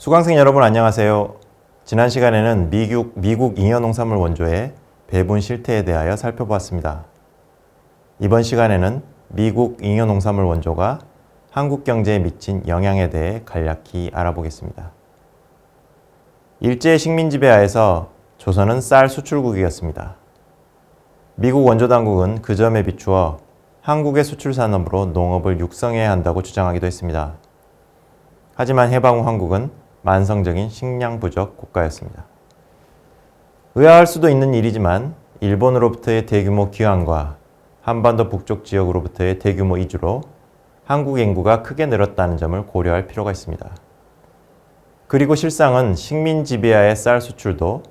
수강생 여러분 안녕하세요. 지난 시간에는 미국 잉여농산물 원조의 배분 실태에 대하여 살펴보았습니다. 이번 시간에는 미국 잉여농산물 원조가 한국 경제에 미친 영향에 대해 간략히 알아보겠습니다. 일제의 식민지배 하에서 조선은 쌀 수출국이었습니다. 미국 원조 당국은 그 점에 비추어 한국의 수출 산업으로 농업을 육성해야 한다고 주장하기도 했습니다. 하지만 해방 후 한국은 만성적인 식량 부족 국가였습니다. 의아할 수도 있는 일이지만 일본으로부터의 대규모 귀환과 한반도 북쪽 지역으로부터의 대규모 이주로 한국 인구가 크게 늘었다는 점을 고려할 필요가 있습니다. 그리고 실상은 식민 지배하의 쌀 수출도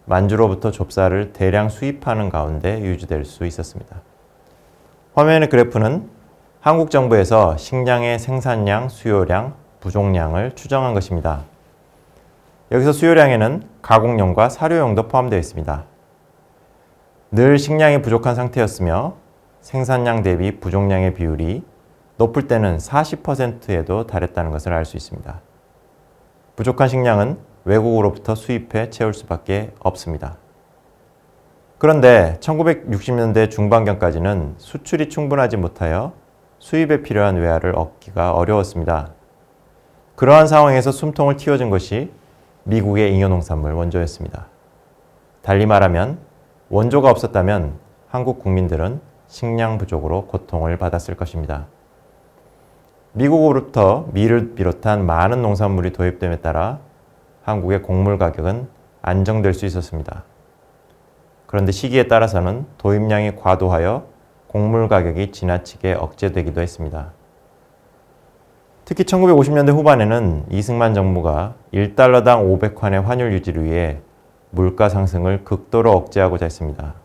만주로부터 좁쌀을 대량 수입하는 가운데 유지될 수 있었습니다. 화면의 그래프는 한국 정부에서 식량의 생산량, 수요량, 부족량을 추정한 것입니다. 여기서 수요량에는 가공용과 사료용도 포함되어 있습니다. 늘 식량이 부족한 상태였으며 생산량 대비 부족량의 비율이 높을 때는 40%에도 달했다는 것을 알 수 있습니다. 부족한 식량은 외국으로부터 수입해 채울 수밖에 없습니다. 그런데 1960년대 중반경까지는 수출이 충분하지 못하여 수입에 필요한 외화를 얻기가 어려웠습니다. 그러한 상황에서 숨통을 틔워준 것이 미국의 잉여농산물 원조였습니다. 달리 말하면 원조가 없었다면 한국 국민들은 식량 부족으로 고통을 받았을 것입니다. 미국으로부터 밀을 비롯한 많은 농산물이 도입됨에 따라 한국의 곡물 가격은 안정될 수 있었습니다. 그런데 시기에 따라서는 도입량이 과도하여 곡물 가격이 지나치게 억제되기도 했습니다. 특히 1950년대 후반에는 이승만 정부가 1달러당 500환의 환율 유지를 위해 물가 상승을 극도로 억제하고자 했습니다.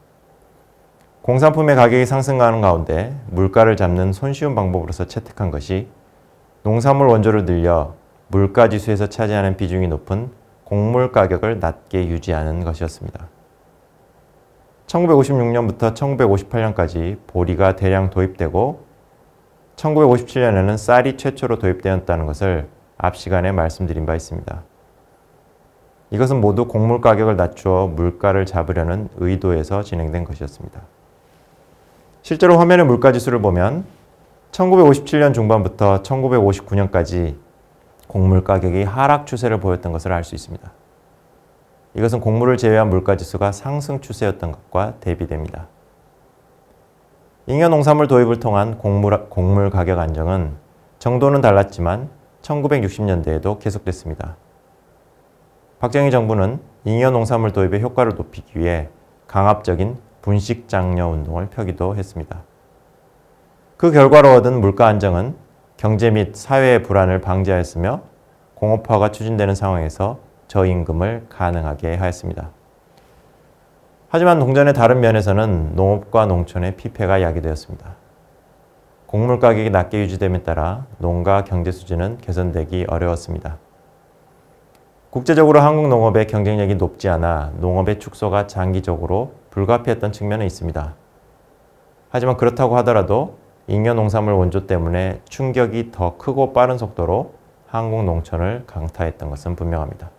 공산품의 가격이 상승하는 가운데 물가를 잡는 손쉬운 방법으로서 채택한 것이 농산물 원조를 늘려 물가지수에서 차지하는 비중이 높은 곡물 가격을 낮게 유지하는 것이었습니다. 1956년부터 1958년까지 보리가 대량 도입되고 1957년에는 쌀이 최초로 도입되었다는 것을 앞 시간에 말씀드린 바 있습니다. 이것은 모두 곡물 가격을 낮추어 물가를 잡으려는 의도에서 진행된 것이었습니다. 실제로 화면의 물가지수를 보면 1957년 중반부터 1959년까지 곡물 가격이 하락 추세를 보였던 것을 알 수 있습니다. 이것은 곡물을 제외한 물가지수가 상승 추세였던 것과 대비됩니다. 잉여농산물 도입을 통한 곡물 가격 안정은 정도는 달랐지만 1960년대에도 계속됐습니다. 박정희 정부는 잉여농산물 도입의 효과를 높이기 위해 강압적인 분식장려 운동을 펴기도 했습니다. 그 결과로 얻은 물가 안정은 경제 및 사회의 불안을 방지하였으며 공업화가 추진되는 상황에서 저임금을 가능하게 하였습니다. 하지만 동전의 다른 면에서는 농업과 농촌의 피폐가 야기되었습니다. 곡물 가격이 낮게 유지됨에 따라 농가 경제 수준은 개선되기 어려웠습니다. 국제적으로 한국 농업의 경쟁력이 높지 않아 농업의 축소가 장기적으로 불가피했던 측면은 있습니다. 하지만 그렇다고 하더라도 잉여농산물 원조 때문에 충격이 더 크고 빠른 속도로 한국 농촌을 강타했던 것은 분명합니다.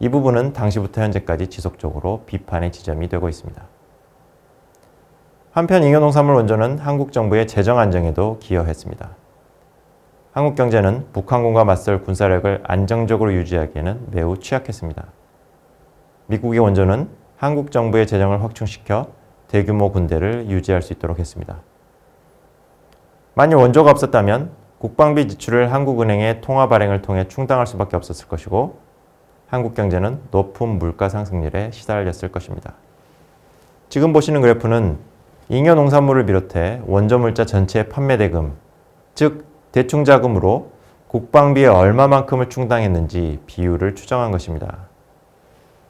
이 부분은 당시부터 현재까지 지속적으로 비판의 지점이 되고 있습니다. 한편 잉여농산물 원조는 한국 정부의 재정 안정에도 기여했습니다. 한국 경제는 북한군과 맞설 군사력을 안정적으로 유지하기에는 매우 취약했습니다. 미국의 원조는 한국 정부의 재정을 확충시켜 대규모 군대를 유지할 수 있도록 했습니다. 만일 원조가 없었다면 국방비 지출을 한국은행의 통화 발행을 통해 충당할 수밖에 없었을 것이고 한국 경제는 높은 물가 상승률에 시달렸을 것입니다. 지금 보시는 그래프는 잉여 농산물을 비롯해 원조 물자 전체의 판매 대금, 즉 대충 자금으로 국방비에 얼마만큼을 충당했는지 비율을 추정한 것입니다.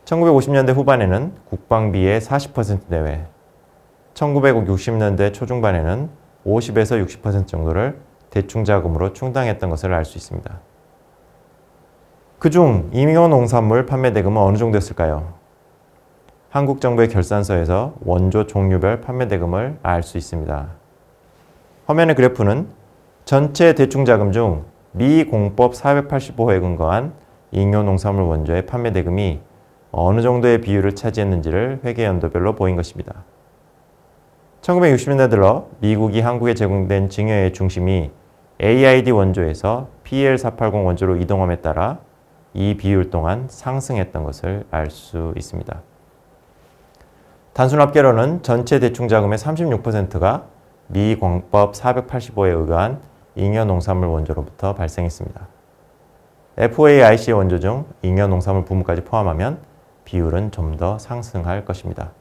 1950년대 후반에는 국방비의 40% 내외, 1960년대 초중반에는 50에서 60% 정도를 대충 자금으로 충당했던 것을 알 수 있습니다. 그중 잉여 농산물 판매 대금은 어느 정도였을까요? 한국 정부의 결산서에서 원조 종류별 판매 대금을 알 수 있습니다. 화면의 그래프는 전체 대충 자금 중 미 공법 485호에 근거한 잉여농산물 원조의 판매 대금이 어느 정도의 비율을 차지했는지를 회계연도별로 보인 것입니다. 1960년대 들어 미국이 한국에 제공된 증여의 중심이 AID 원조에서 PL480 원조로 이동함에 따라 이 비율 또한 상승했던 것을 알 수 있습니다. 단순 합계로는 전체 대충자금의 36%가 미 광법 485에 의거한 잉여농산물 원조로부터 발생했습니다. FOAIC 원조 중 잉여농산물 부문까지 포함하면 비율은 좀 더 상승할 것입니다.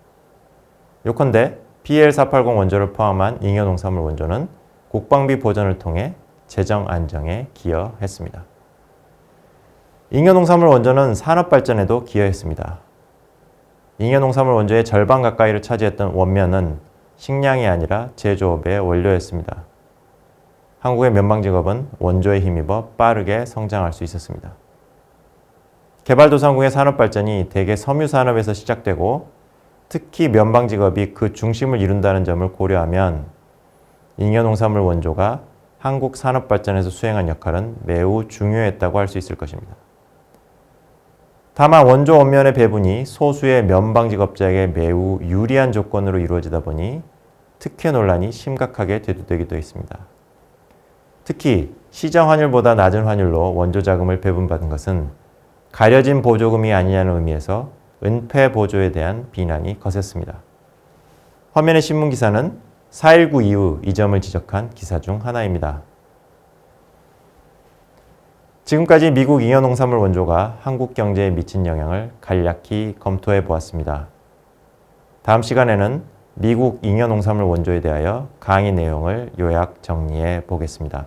요컨대 PL480 원조를 포함한 잉여농산물 원조는 국방비 보전을 통해 재정 안정에 기여했습니다. 잉여농산물 원조는 산업 발전에도 기여했습니다. 잉여농산물 원조의 절반 가까이를 차지했던 원면은 식량이 아니라 제조업의 원료였습니다. 한국의 면방직업은 원조에 힘입어 빠르게 성장할 수 있었습니다. 개발도상국의 산업 발전이 대개 섬유산업에서 시작되고 특히 면방직업이 그 중심을 이룬다는 점을 고려하면 잉여농산물 원조가 한국 산업 발전에서 수행한 역할은 매우 중요했다고 할 수 있을 것입니다. 다만 원조 원면의 배분이 소수의 면방직업자에게 매우 유리한 조건으로 이루어지다 보니 특혜 논란이 심각하게 대두되기도 했습니다. 특히 시장 환율보다 낮은 환율로 원조 자금을 배분받은 것은 가려진 보조금이 아니냐는 의미에서 은폐 보조에 대한 비난이 거셌습니다. 화면의 신문 기사는 4.19 이후 이 점을 지적한 기사 중 하나입니다. 지금까지 미국 잉여농산물 원조가 한국 경제에 미친 영향을 간략히 검토해 보았습니다. 다음 시간에는 미국 잉여농산물 원조에 대하여 강의 내용을 요약 정리해 보겠습니다.